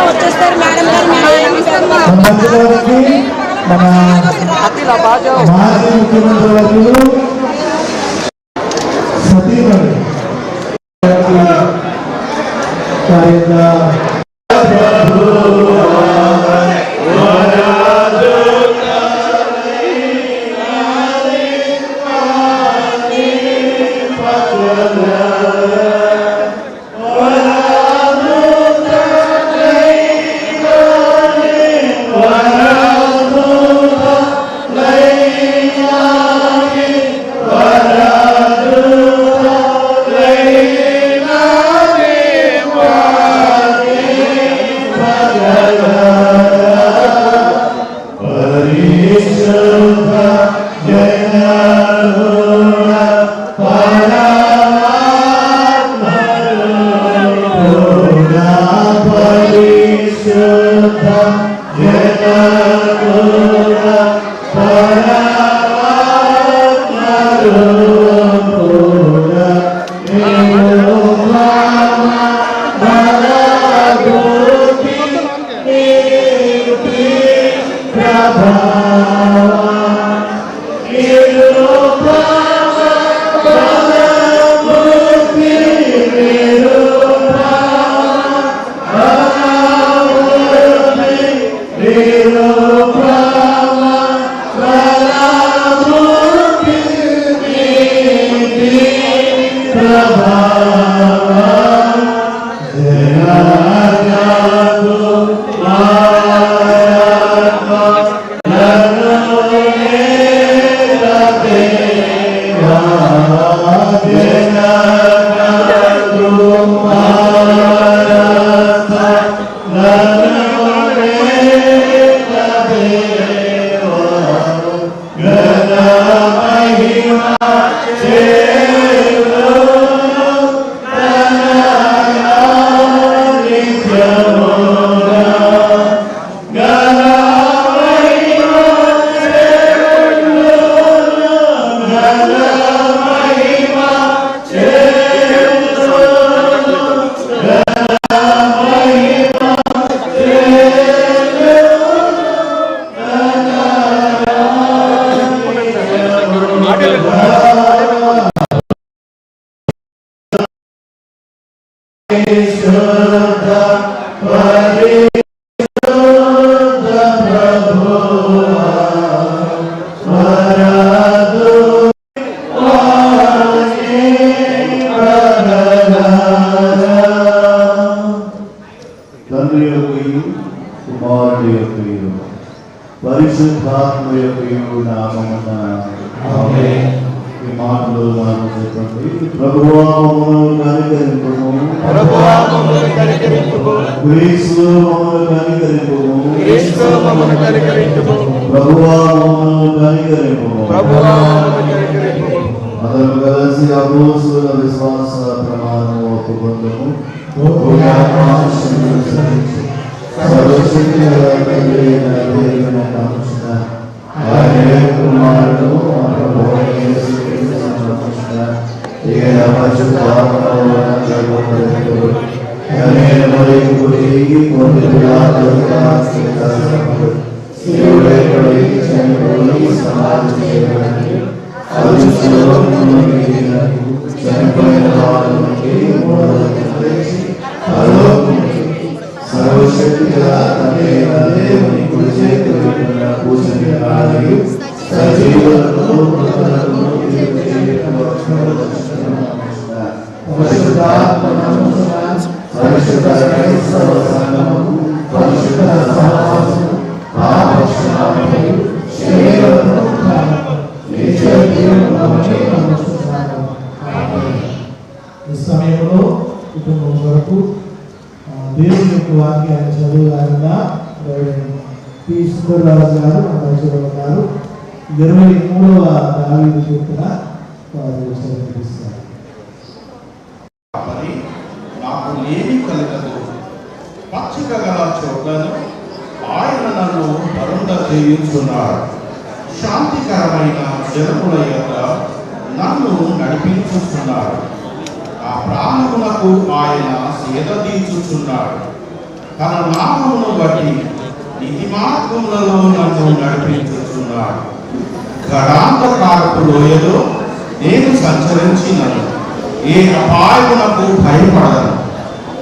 వచ్చేస్తారు మేడం గారు మన మాజీ ముఖ్యమంత్రి వర్యులు సతీమణి పరిశుద్ధాత్మ యొక్క నామమున ఆమేన్. ఈ మాటలు నాకు చెప్పండి. ప్రభువా మమ్మల్ని కనికరింపుము, ప్రభువా మమ్మల్ని కనికరింపుము, క్రీస్తు మమ్మల్ని కనికరింపుము, క్రీస్తు మమ్మల్ని కనికరింపుము, ప్రభువా మమ్మల్ని కనికరింపుము, ప్రభువా మమ్మల్ని కనికరింపుము. అందరూ కలిసి అపోస్తలుల విశ్వాస ప్రమాణము ఒప్పుకొందుము. సర్వశక్తి గల తండ్రి అయిన దేవుని నామమున ఆయన కుమారుడు మన ప్రభువైన యేసుక్రీస్తు నామమున ఈయన పరిశుద్ధాత్మలో గర్భవతితో కన్యకమరి పుట్టి పొందిన శివుడై చనిపోయి సమాధి చేయబడి అదృష్టంలో చనిపోయిన వారి నుండి మూడవ లేచి సర్వశక్తి గల తండ్రి అయిన దేవుని కుడి చేతిలో కూర్చుని ఆగి సజీవులను మృతులను తీర్పు పరిశుద్ధాత్మను పరిశుద్ధ క్రైస్తవ సంఘము పరిశుద్ధ సహవాసము పాపక్షమాపణ శరీరము నిత్య జీవమును ఈ సమయంలో కుటుంబం వరకు దేవుని యొక్క వాక్యాన్ని చదువులాగా పి సుందరరాజు గారు మన మధ్యలో ఉన్నారు. 23వ దావీదు కీర్తన వారు చదివిస్తారు. నాకు లేమి కలగదు, పచ్చిక గల చోట్లను ఆయన నన్ను బరుండ చేయించున్నాడు. శాంతికరమైన జనముల యొక్క నన్ను నడిపించుచున్నాడు. ఆ ప్రాణమునకు ఆయన సేద తీర్చుచున్నాడు. తన నామమును బట్టి నీతి మార్గములలో నన్ను నడిపించుచున్నాడు. గడాంధకారపు లోయలో నేను సంచరించినను ఏ అపాయమునకు భయపడను.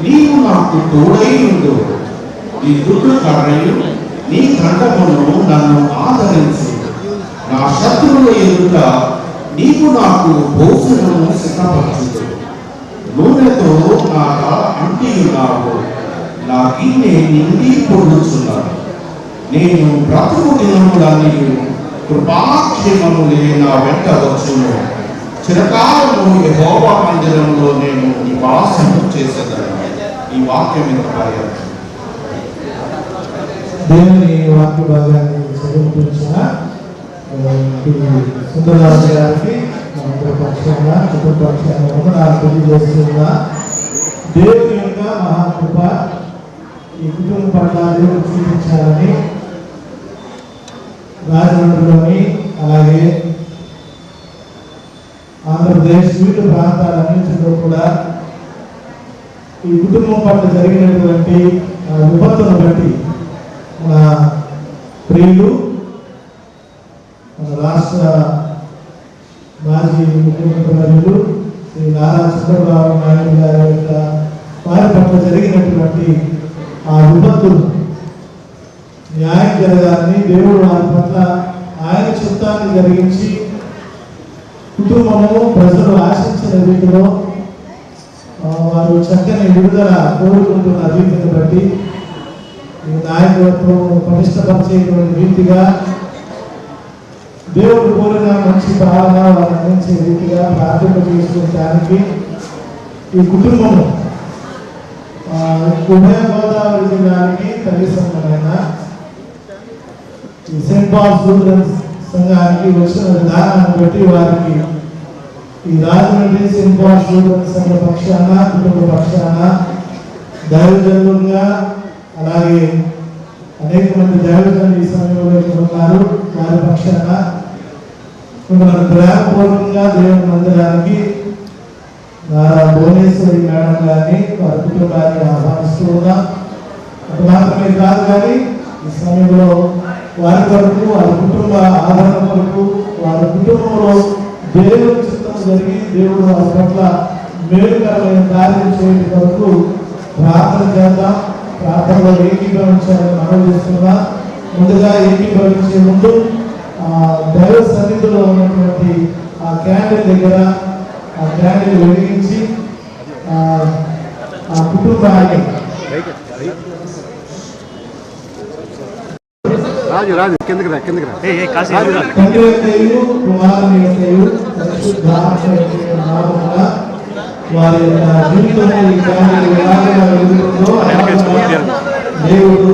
నీవు నాకు తోడై ఉండు. నీ దుడ్డు కర్రయు నీ ఖండమును నన్ను ఆదరించు. నా శత్రువుల ఎదుట నీకు నాకు భోజనము సిద్ధపరచు. నూనెతో నా తల అంటి ఉన్నావు. నా గిన్నె నిండి పొందుచున్నాను. నేను బ్రతుకు దినములన్నీ కృపాక్షేమములే నా వెంట వచ్చును. చిరకాలము యెహోవా మందిరంలో నేను నివాసము చేసేదాన్ని. ఈ వాక్యం ఇంత పర్యాప్తం. దేవుని వాక్య భాగాన్ని చదువుతున్న సుందరరాజు గారికి పక్షంగా కుటుంబ పక్షంగా తెలియజేస్తున్నా. దేవుని యొక్క మహాకృప ఈ కుటుంబ పట్ల దేవుడు చూపించాలని రాజమండ్రిలోని అలాగే ఆంధ్రప్రదేశ్ వివిధ ప్రాంతాలన్నింటిలో కూడా ఈ కుటుంబం పట్ల జరిగినటువంటి విపత్తును బట్టి మన ప్రియులు మన రాష్ట్ర మాజీ ముఖ్యమంత్రి వర్యులు శ్రీ నారా చంద్రబాబు నాయుడు గారి యొక్క వారి పట్ల జరిగినటువంటి ఆ విపత్తులు న్యాయం జరగాలని దేవుడు వారి పట్ల ఆయన చిత్తాన్ని జరిగించి కుటుంబము ప్రజలు ఆశించిన రీతిలో వారు చక్కని విడుదల కోరుకుంటున్న రీతిని బట్టి ఈ నాయకత్వం పటిష్టపరిచేటువంటి రీతిగా దేవుడు కోరిన మంచి భావన వారు అందించే రీతిగా ప్రార్థన చేసుకోవడానికి ఈ కుటుంబము ఉభయ గోదావరి జిల్లానికి తల్లి సంఘమైన ఈ సెయింట్ పాల్స్ లూథరన్ సంఘానికి వచ్చిన విధానాన్ని బట్టి వారికి ఈ రాజమండ్రి సెయింట్ పాల్స్ లూథరన్ సంఘ పక్షాన కుటుంబ పక్షాన దైవజనులుగా అలాగే అనేక మంది దైవజనులు ఈ సమయంలో ఉన్నారు. వారి పక్షాన మిమ్మల్ని ప్రేమపూర్వకంగా దేవుని మందిరానికి నారా భువనేశ్వరి మేడం గారిని వారి కుటుంబాన్ని ఆహ్వానిస్తూ ఉన్నాం. అది మాత్రమే కాదు కానీ ఈ సమయంలో వారి కొరకు వారి కుటుంబ ఆదరణ కొరకు వారి కుటుంబంలో దేవుని చిత్తం జరిగి దేవుడు వారి పట్ల మేలుకరమైన కార్యం చేయడం కొరకు ప్రార్థన చేద్దాం. ప్రార్థనలో ఏకీభవించాలని మనం చేస్తున్నా. ముందుగా ఏకీభవించే ముందు దైవ సన్నిధిలో ఉన్నటువంటి ఆ క్యాండిల్ దగ్గర ఆ క్యాండిల్ వెలిగించి ఆ కుటుంబాన్ని రాజు రాజు కిందకి రా తండ్రి యొక్కయు కుమారుని యొక్కయు పరిశుద్ధాత్మ యొక్కయు నామమున వారి యొక్క జీవితంలో ఈ క్యాండిల్ ఎలాగైనా వెలుగుతుందో అలాగా దేవుడు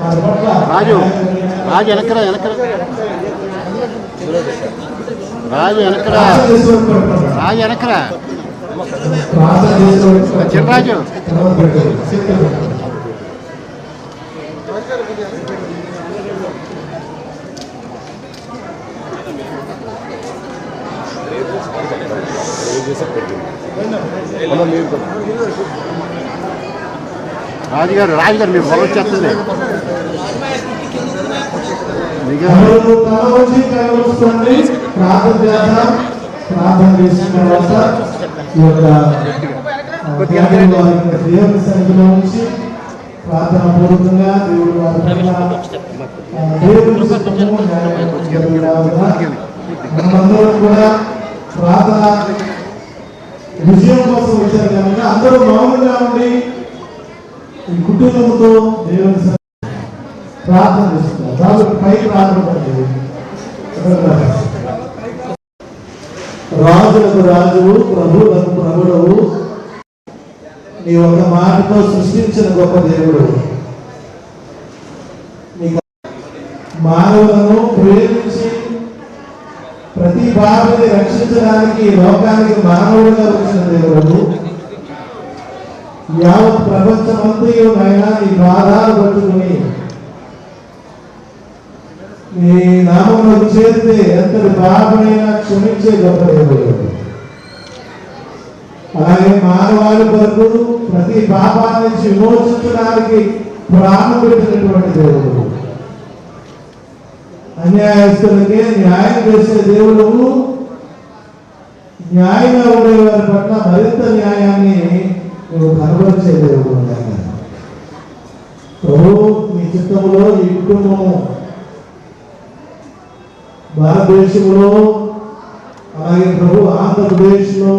వారి పట్ల రాజు రాజు వెనకరా రాజు వెనకరా రాజు వెనకరా ప్రార్థన చేసేవాడు చిన్నరాజు రాజుగారు మీరు పొలం వచ్చేస్తుంది. ప్రార్థన చేసిన తర్వాత ఈ యొక్క దేవుని సన్నిధిలో ఉంచి ప్రార్థన పూర్వకంగా దేవుడు వారి దేవుని చిత్తము మనమందరం కూడా ప్రార్థన విజయం కోసం వచ్చారు కనుక అందరూ మౌనంగా ఉండి ఈ కుటుంబంతో దేవుని ప్రార్థన చేస్తున్నారు. కాబట్టి పై ప్రార్థన రాజులకు రాజువు ప్రభువులకు ప్రభుడవు నీ ఒక మాటతో సృష్టించిన గొప్ప దేవుడు. మానవులను ప్రేమించి ప్రతి భావిని రక్షించడానికి లోకానికి మానవుడిగా వచ్చిన దేవుడు. యావత్ ప్రపంచమంతయు నాయన నీ పాదాలు పట్టుకుని నీ ఈ నామంలో చేరితే ఎంతటి పాపమైనా క్షమించే గొప్ప దేవుడు. అలాగే మానవాళి కొరకు ప్రతి పాపాన్ని నుంచి విమోచించడానికి ప్రాణం పెట్టినటువంటి దేవుడు. అన్యాయస్తులకే న్యాయం చేసే దేవుడు, న్యాయంగా ఉండే వారి పట్ల మరింత న్యాయాన్ని నువ్వు కనబరిచే దేవుడు. ప్రభు మీ చిత్తంలో ఈ కుటుంబము భారతదేశంలో, అలాగే ప్రభు ఆంధ్రప్రదేశ్లో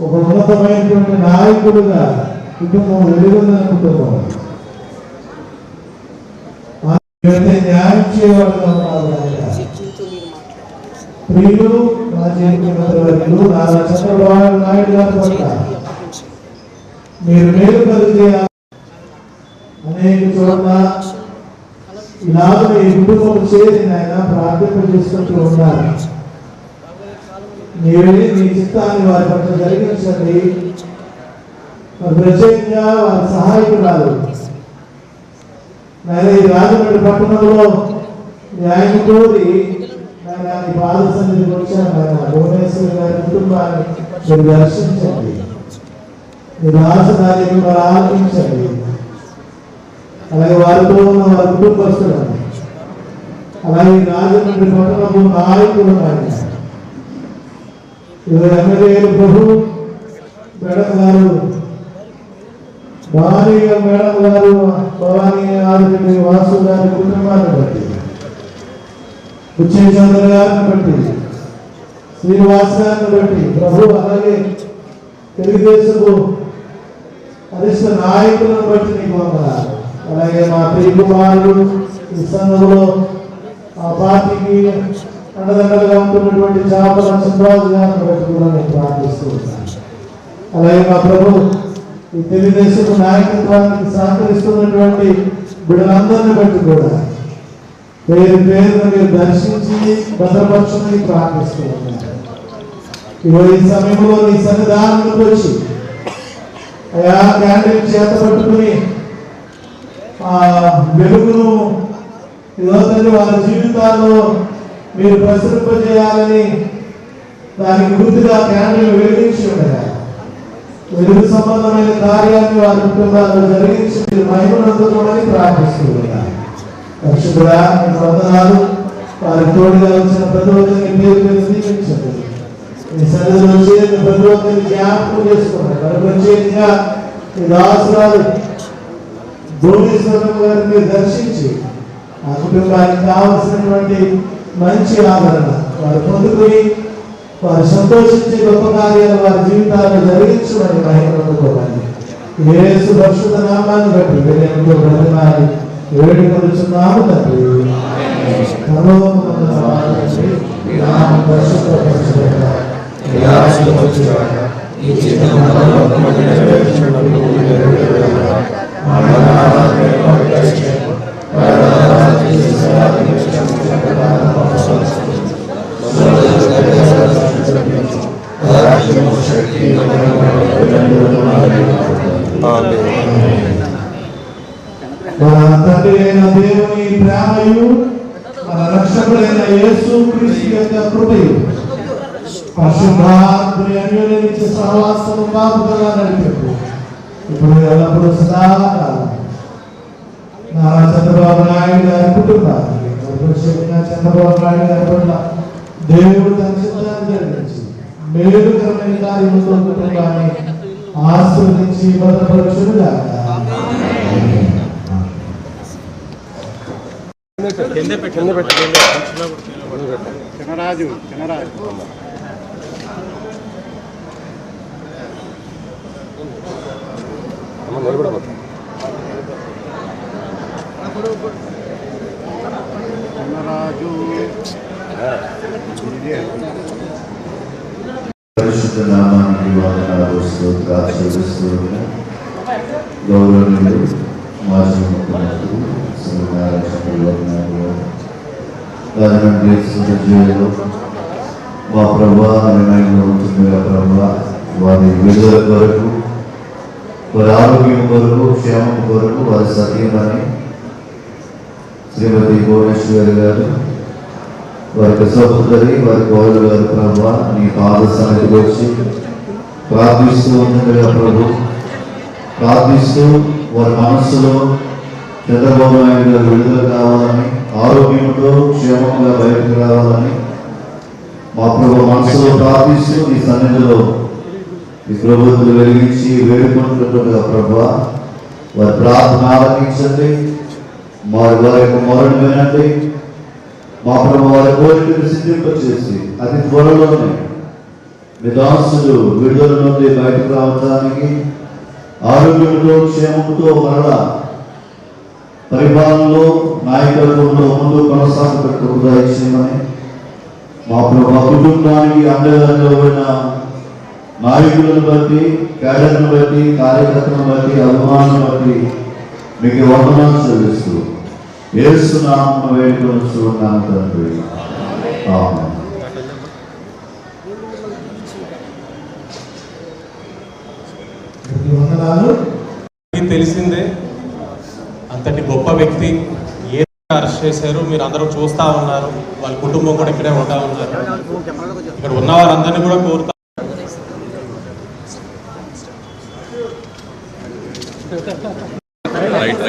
ఒక ఉన్నతమైనటువంటి నాయకుడుగా కుటుంబం వెలుగుందని కుటుంబం న్యాయం చేయవాడుగా ఉన్నారు. ప్రియులు మాజీ ముఖ్యమంత్రి నారా చంద్రబాబు నాయుడు గారి పట్ల మీరు మేలు కలిగే అనేక చోట్ల ఇలాగ ఈ కుటుంబం చేరి ఆయన ప్రార్థన చేసుకుంటూ ఉన్నారు. మీరే మీ చిత్తాన్ని వారి పట్ల జరిగించండి. ప్రత్యేకంగా వారి సహాయకురాలు నేను ఈ రాజమండ్రి పట్టణంలో న్యాయం కోరి నేను బాధ సన్నిధికి వచ్చాను. భువనేశ్వరి గారి కుటుంబాన్ని మీరు దర్శించండి, మీరు ఆశనాన్ని ఆలోచించండి. అలాగే వారితో ఉన్న వారి కుటుంబస్తులను, అలాగే రాజమండ్రి పట్టణంలో నాయకులు ఎమ్మెల్యేలు ప్రభు మేడం గారు, భవానీ మేడం గారు, భవానీ ఆదిరెడ్డి వాసు గారి కుటుంబాన్ని బట్టి, చంద్ర గారిని బట్టి, శ్రీనివాస్ గారిని బట్టి ప్రభు, అలాగే తెలుగుదేశపు అధిష్ట నాయకులను బట్టి నీకు వందనాలు. అలాగే మా ప్రియ కుమారుడు ఈ సంఘంలో ఆ పార్టీకి అండదండలుగా ఉంటున్నటువంటి చేపల చంద్రరాజు గారిని బట్టి కూడా నేను ప్రార్థిస్తూ ఉన్నాను. అలాగే మా ప్రభు ఈ తెలుగుదేశం నాయకత్వానికి సహకరిస్తున్నటువంటి బిడ్డలందరినీ బట్టి కూడా పేరు పేరును మీరు దర్శించి భద్రపక్షుని ప్రార్థిస్తూ ఉన్నారు. ఈ సమయంలో నీ సన్నిధానంలోకి వచ్చి అయా క్యాండిల్ చేత పట్టుకుని ఆ వెలుగును ఈరోజు వారి జీవితాల్లో మీరు ప్రసరింపజేయాలని దానికి గుర్తుగా క్యాండిల్ వెలిగించి ఉండగా వెలుగు సంబంధమైన కార్యాన్ని వారి కుటుంబాల్లో జరిగించి మీరు మహిమనందుకోమని ప్రార్థిస్తున్నారు. పరిశుద్ధుడా మీకు వందనాలు. వారి తోడుగా వచ్చిన ప్రతి ఒక్కరిని పేరు మీద దీవించండి. మీ సన్నిధిలో చేరిన ప్రతి ఒక్కరిని జ్ఞాపకం చేసుకున్నారు. మరి ప్రత్యేకంగా ఈ దాసురాలు భువనేశ్వరం గారిని దర్శించి ఆ కుటుంబానికి కావలసినటువంటి మంచి ఆదరణ వారు పొందుకుని వారు సంతోషించే గొప్ప కార్యాలు వారి జీవితాల్లో జరిగించమని మహిమనుకోవాలి. యేసు పరిశుద్ధ నామాన్ని బట్టి వినయంతో బ్రతిమాలి వేడుకొనుచున్నాము తండ్రి. మన తండ్రి అయిన దేవుని ప్రేమయు మన రక్షకుడైన యేసు క్రీస్తు యొక్క కృపయు పరిశుద్ధాత్మని అన్యోన్యమిచ్చే సహవాసము కాపుదల నడిపేపు ఇప్పుడు ఎల్లప్పుడూ సదాకాలం నారా చంద్రబాబు నాయుడు గారి కుటుంబానికి ప్రత్యేకంగా చంద్రబాబు నాయుడు గారి పట్ల దేవుడు తన చిత్తాన్ని జరిగించి మేలుకరమైన కార్యములతో కుటుంబాన్ని ఆశీర్వదించి భద్రపరచుగా. చిన్నరాజు పరిశుద్ధ నామానికి వందనాలు స్తోత్రాలు చెల్లిస్తూ గౌరవనీయులు మాజీ ముఖ్యమంత్రి శ్రీ నారా చంద్రబాబు నాయుడు గారు రాజమండ్రి సుజీలో మా ప్రభా నిర్ణయంలో ఉంటుంది. ప్రభా వారి విడుదల కొరకు, వారి ఆరోగ్యం కొరకు, క్షేమం కొరకు, వారి సత్యమని శ్రీమతి భువనేశ్వరి గారు, వారి సహోదరి, వారి కోడలు గారు ప్రభు నీ పాద సన్నిధికి వచ్చి ప్రార్థిస్తూ ఉండగా ప్రభు, ప్రార్థిస్తూ వారి మనస్సులో చంద్రబాబు నాయుడు గారు విడుదల కావాలని, ఆరోగ్యంతో క్షేమంగా బయటకు రావాలని మా ప్రభు మనసులో ప్రార్థిస్తూ నీ సన్నిధిలో ఈ ప్రభుత్వం వెలిగించి వేడుకుంటుండగా ప్రభు వారి ప్రార్థన ఆలకించండి, వారి యొక్క మొరను వినండి. మా ప్రభు వారి కోరికను సిద్ధింపచేసి అతి త్వరలోనే మీ దాసులు విడుదల నుండి బయటకు రావడానికి, ఆరోగ్యంతో క్షేమంతో మరలా పరిపాలనలో నాయకత్వంలో ముందు కొనసాగుటకు దయచేయమని మా ప్రభు కుటుంబానికి అండగా నిలబడిన నాయకులను బట్టి, క్యాడర్ను బట్టి, కార్యకర్తలను బట్టి, అభిమానులను బట్టి మీకు వందనాలు చెల్లిస్తూ యేసు నామమున వేడుకొనుచున్నాను తండ్రి. ఆమేన్. వందనాలు. తెలిసిందే అంతటి గొప్ప వ్యక్తి ఏ అరెస్ట్ చేశారు, మీరు అందరూ చూస్తా ఉన్నారు. వాళ్ళ కుటుంబం కూడా ఇక్కడే ఉంటా ఉన్నారు. ఇక్కడ ఉన్న వారందరినీ కూడా కోరుతా రైట్